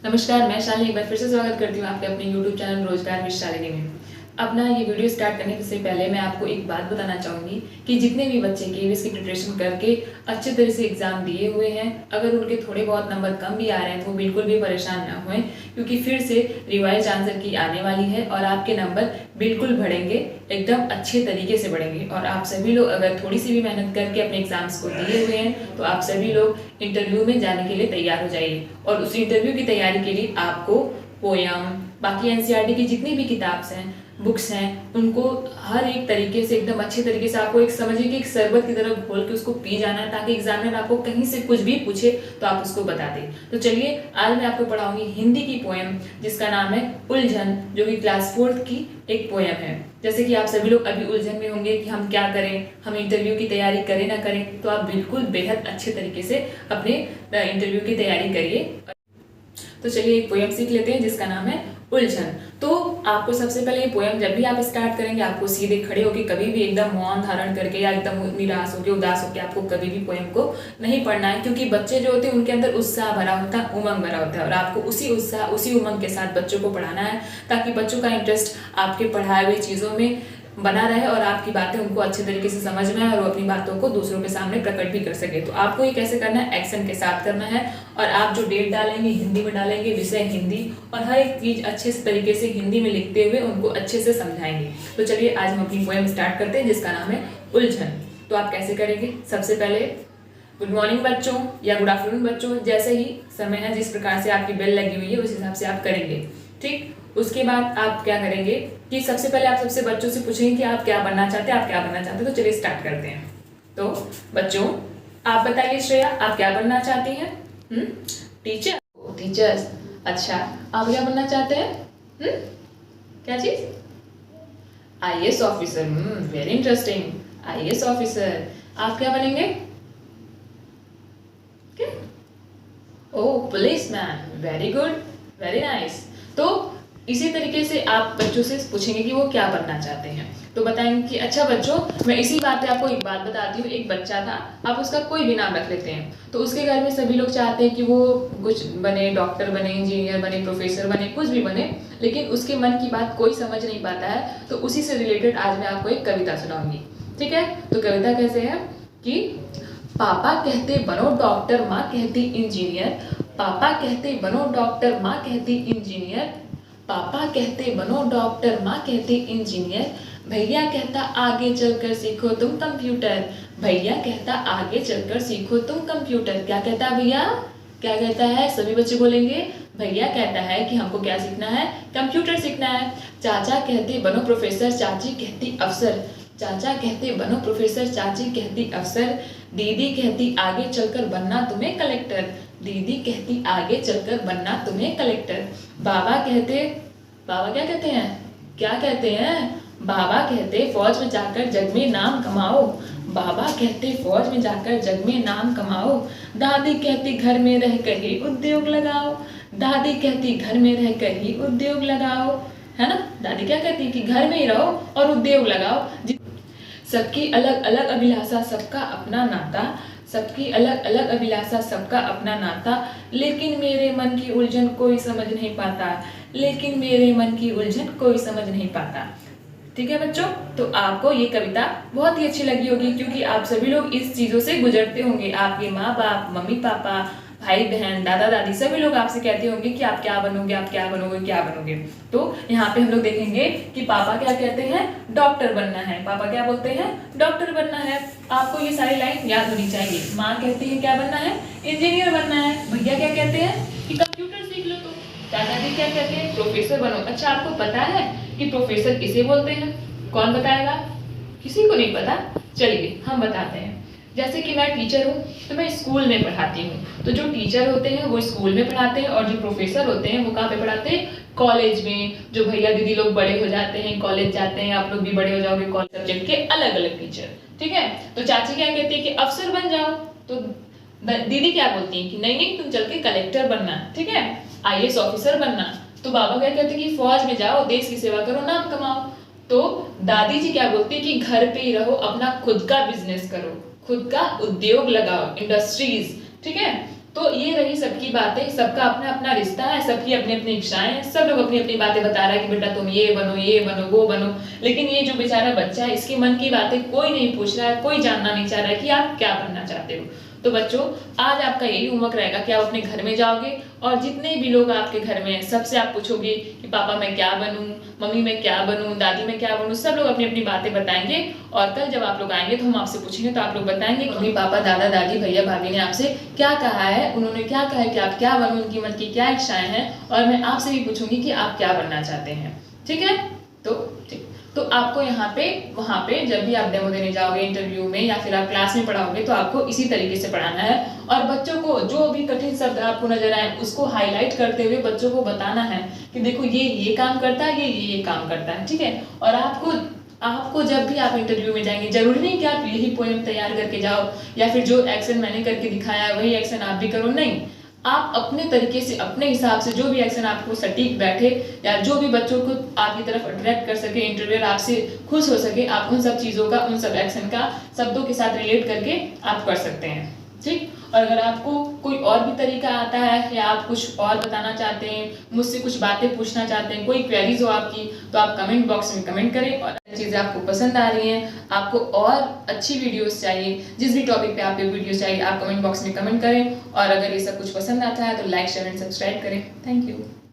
नमस्कार, मैं शालिनी एक बार फिर से स्वागत करती हूँ आपके अपने YouTube चैनल रोजगार विद शालिनी में। अपना ये वीडियो स्टार्ट करने से पहले मैं आपको एक बात बताना चाहूँगी कि जितने भी बच्चे केवीएस की प्रिपरेशन करके अच्छे तरह से एग्जाम दिए हुए हैं, अगर उनके थोड़े बहुत नंबर कम भी आ रहे हैं तो वो बिल्कुल भी परेशान ना होएं, क्योंकि फिर से रिवाइज आंसर की आने वाली है और आपके नंबर बिल्कुल बढ़ेंगे, एकदम अच्छे तरीके से बढ़ेंगे। और आप सभी लोग अगर थोड़ी सी भी मेहनत करके अपने एग्जाम्स को दिए हुए हैं तो आप सभी लोग इंटरव्यू में जाने के लिए तैयार हो जाइए। और उस इंटरव्यू की तैयारी के लिए आपको पोयम, बाकी एनसीईआरटी की जितनी भी किताब्स हैं, बुक्स हैं, उनको हर एक तरीके से एकदम अच्छे तरीके से आपको एक समझिए कि एक शरबत की तरह घोल के उसको पी जाना है, ताकि एग्जामिनर आपको कहीं से कुछ भी पूछे तो आप उसको बता दें। तो चलिए आज मैं आपको पढ़ाऊंगी हिंदी की पोएम जिसका नाम है उलझन, जो कि क्लास 4th की एक पोएम है। जैसे कि आप सभी लोग अभी उलझन में होंगे कि हम क्या करें, हम इंटरव्यू की तैयारी करें ना करें, तो आप बिल्कुल बेहद अच्छे तरीके से अपने इंटरव्यू की तैयारी करिए। तो चलिए एक पोएम सीख लेते हैं जिसका नाम है उलझन। तो आपको सबसे पहले ये पोएम जब भी आप स्टार्ट करेंगे, आपको सीधे खड़े होकर कभी भी एकदम मौन धारण करके या एकदम निराश होकर उदास होकर आपको कभी भी पोएम को नहीं पढ़ना है, क्योंकि बच्चे जो होते हैं उनके अंदर उत्साह भरा होता है, उमंग भरा होता है, और आपको उसी उत्साह उसी उमंग के साथ बच्चों को पढ़ाना है, ताकि बच्चों का इंटरेस्ट आपके पढ़ाए हुए चीज़ों में बना रहे और आपकी बातें उनको अच्छे तरीके से समझ में आए और वो अपनी बातों को दूसरों के सामने प्रकट भी कर सके। तो आपको ये कैसे करना है, एक्शन के साथ करना है। और आप जो डेट डालेंगे हिंदी में डालेंगे, विषय हिंदी, और हर एक चीज अच्छे से तरीके से हिंदी में लिखते हुए उनको अच्छे से समझाएंगे। तो चलिए आज हम अपनी पोएम स्टार्ट करते हैं जिसका नाम है उलझन। तो आप कैसे करेंगे, सबसे पहले गुड मॉर्निंग बच्चों या गुड आफ्टरनून बच्चों, जैसे ही समय है जिस प्रकार से आपकी बेल लगी हुई है उस हिसाब से आप करेंगे, ठीक। उसके बाद आप क्या करेंगे कि सबसे पहले आप सबसे बच्चों से पूछेंगे कि आप क्या बनना चाहते हैं, आप क्या बनना चाहते हैं। तो चलिए स्टार्ट करते हैं। तो बच्चों आप बताइए श्रेया, आप क्या बनना चाहती हैं? टीचर? टीचर्स, अच्छा आप क्या बनना चाहते हैं? क्या चीज? IAS officer. Very interesting, IAS officer. आप क्या बनेंगे? क्या? Oh policeman, very good, very nice. तो इसी तरीके से आप बच्चों से पूछेंगे कि वो क्या बनना चाहते हैं, तो बताएंगे कि अच्छा बच्चों मैं इसी बात पे आपको एक बात बताती हूँ। एक बच्चा था, आप उसका कोई भी नाम रख लेते हैं, तो उसके घर में सभी लोग चाहते हैं कि वो कुछ बने, डॉक्टर बने, इंजीनियर बने, प्रोफेसर बने, कुछ भी बने, लेकिन उसके मन की बात कोई समझ नहीं पाता है। तो उसी से रिलेटेड आज मैं आपको एक कविता सुनाऊंगी, ठीक है। तो कविता कैसे है कि पापा कहते बनो डॉक्टर, माँ कहती इंजीनियर, पापा कहते बनो डॉक्टर, माँ कहती इंजीनियर, पापा कहते बनो डॉक्टर, माँ कहती इंजीनियर, भैया कहता आगे चलकर सीखो तुम कंप्यूटर, भैया कहता आगे चलकर सीखो तुम कंप्यूटर। क्या कहता है भैया? क्या कहता है? सभी बच्चे बोलेंगे भैया कहता है कि हमको क्या सीखना है, कंप्यूटर सीखना है। चाचा कहते बनो प्रोफेसर, चाची कहती अफसर, चाचा कहते बनो प्रोफेसर, चाची कहती अफसर, दीदी कहती आगे चलकर बनना तुम्हें कलेक्टर, दीदी कहती आगे चलकर बनना तुम्हें कलेक्टर। बाबा कहते, बाबा क्या कहते हैं? क्या कहते हैं? बाबा कहते फौज में जाकर जग में नाम कमाओ, बाबा कहते फौज में जाकर जग में नाम कमाओ, दादी कहती घर में रहकर ही उद्योग लगाओ, दादी कहती घर में रहकर ही उद्योग लगाओ, है ना। दादी क्या कहती कि घर में ही रहो और उद्योग लगाओ। सबकी अलग अलग अभिलाषा, सबका अपना नाता, सबकी अलग अलग अभिलाषा, सबका अपना नाता, लेकिन मेरे मन की उलझन कोई समझ नहीं पाता, लेकिन मेरे मन की उलझन कोई समझ नहीं पाता। ठीक है बच्चों, तो आपको ये कविता बहुत ही अच्छी लगी होगी, क्योंकि आप सभी लोग इस चीजों से गुजरते होंगे। आपके माँ बाप, मम्मी पापा, भाई बहन, दादा दादी सभी लोग आपसे कहते होंगे कि आप क्या बनोगे, आप क्या बनोगे, क्या बनोगे। तो यहाँ पे हम लोग देखेंगे कि पापा क्या कहते हैं, डॉक्टर बनना है। पापा क्या बोलते हैं, डॉक्टर बनना है। आपको ये सारी लाइन याद होनी चाहिए। माँ कहती है क्या बनना है, इंजीनियर बनना है। भैया क्या कहते हैं कि कंप्यूटर सीख लो। तो दादाजी क्या कहते हैं, प्रोफेसर बनो। अच्छा आपको पता है कि प्रोफेसर किसे बोलते हैं? कौन बताएगा? किसी को नहीं पता, चलिए हम बताते हैं। जैसे कि मैं टीचर हूँ तो मैं स्कूल में पढ़ाती हूँ, तो जो टीचर होते हैं वो स्कूल में पढ़ाते हैं, और जो प्रोफेसर होते हैं वो कहाँ पे पढ़ाते हैं, कॉलेज में। जो भैया दीदी लोग बड़े हो जाते हैं, कॉलेज जाते हैं, आप लोग भी बड़े हो जाओगे, कॉलेज सब्जेक्ट के अलग अलग टीचर, ठीक है। तो चाची क्या कहती है कि अफसर बन जाओ, तो दीदी क्या बोलती है कि नहीं नहीं तुम चल के कलेक्टर बनना, ठीक है, आईएएस ऑफिसर बनना। तो बाबा क्या कहते हैं कि फौज में जाओ, देश की सेवा करो, नाम कमाओ। तो दादी जी क्या बोलती है कि घर पे ही रहो, अपना खुद का बिजनेस करो, खुद का उद्योग लगाओ, इंडस्ट्रीज, ठीक है। तो ये रही सबकी बातें, सबका अपना अपना रिश्ता है, सबकी अपनी अपनी इच्छाएं हैं, सब लोग अपनी अपनी बातें बता रहा है कि बेटा तुम ये बनो वो बनो, लेकिन ये जो बेचारा बच्चा है इसके मन की बातें कोई नहीं पूछ रहा है, कोई जानना नहीं चाह रहा है कि आप क्या बनना चाहते हो। तो बच्चों, आज आपका यही होमवर्क रहेगा कि आप अपने घर में जाओगे और जितने भी लोग आपके घर में हैं सबसे आप पूछोगे कि पापा मैं क्या बनूं, मम्मी मैं क्या बनूं, दादी मैं क्या बनूं। सब लोग अपनी अपनी बातें बताएंगे और कल जब आप लोग आएंगे तो हम आपसे पूछेंगे तो आप लोग बताएंगे कि मम्मी पापा दादा दादी भैया भाभी ने आपसे क्या कहा है, उन्होंने क्या कहा है कि आप क्या बनो, उनकी मन की क्या इच्छाएं हैं, और मैं आपसे भी पूछूंगी कि आप क्या बनना चाहते हैं। ठीक है? तो ठीक, तो आपको यहाँ पे वहाँ पे जब भी आप डेमो देने जाओगे इंटरव्यू में या फिर आप क्लास में पढ़ाओगे तो आपको इसी तरीके से पढ़ाना है, और बच्चों को जो भी कठिन शब्द आपको नजर आए उसको हाईलाइट करते हुए बच्चों को बताना है कि देखो ये काम करता है, ये काम करता है। ठीक है? और आपको जब भी आप इंटरव्यू में जाएंगे जरूरी नहीं कि आप यही पोएम तैयार करके जाओ या फिर जो एक्शन मैंने करके दिखाया है वही एक्शन आप भी करो, नहीं। आप अपने तरीके से अपने हिसाब से जो भी एक्शन आपको सटीक बैठे या जो भी बच्चों को आपकी तरफ अट्रैक्ट कर सके, इंटरव्यूअर आपसे खुश हो सके, आप उन सब चीज़ों का, उन सब एक्शन का शब्दों के साथ रिलेट करके आप कर सकते हैं। ठीक? और अगर आपको कोई और भी तरीका आता है या आप कुछ और बताना चाहते हैं, मुझसे कुछ बातें पूछना चाहते हैं, कोई क्वेरीज हो आपकी, तो आप कमेंट बॉक्स में कमेंट करें। और चीज़ें आपको पसंद आ रही हैं, आपको और अच्छी वीडियोस चाहिए, जिस भी टॉपिक पे आपको वीडियोस चाहिए आप कमेंट बॉक्स में कमेंट करें। और अगर ये सब कुछ पसंद आता है तो लाइक शेयर एंड सब्सक्राइब करें। Thank you.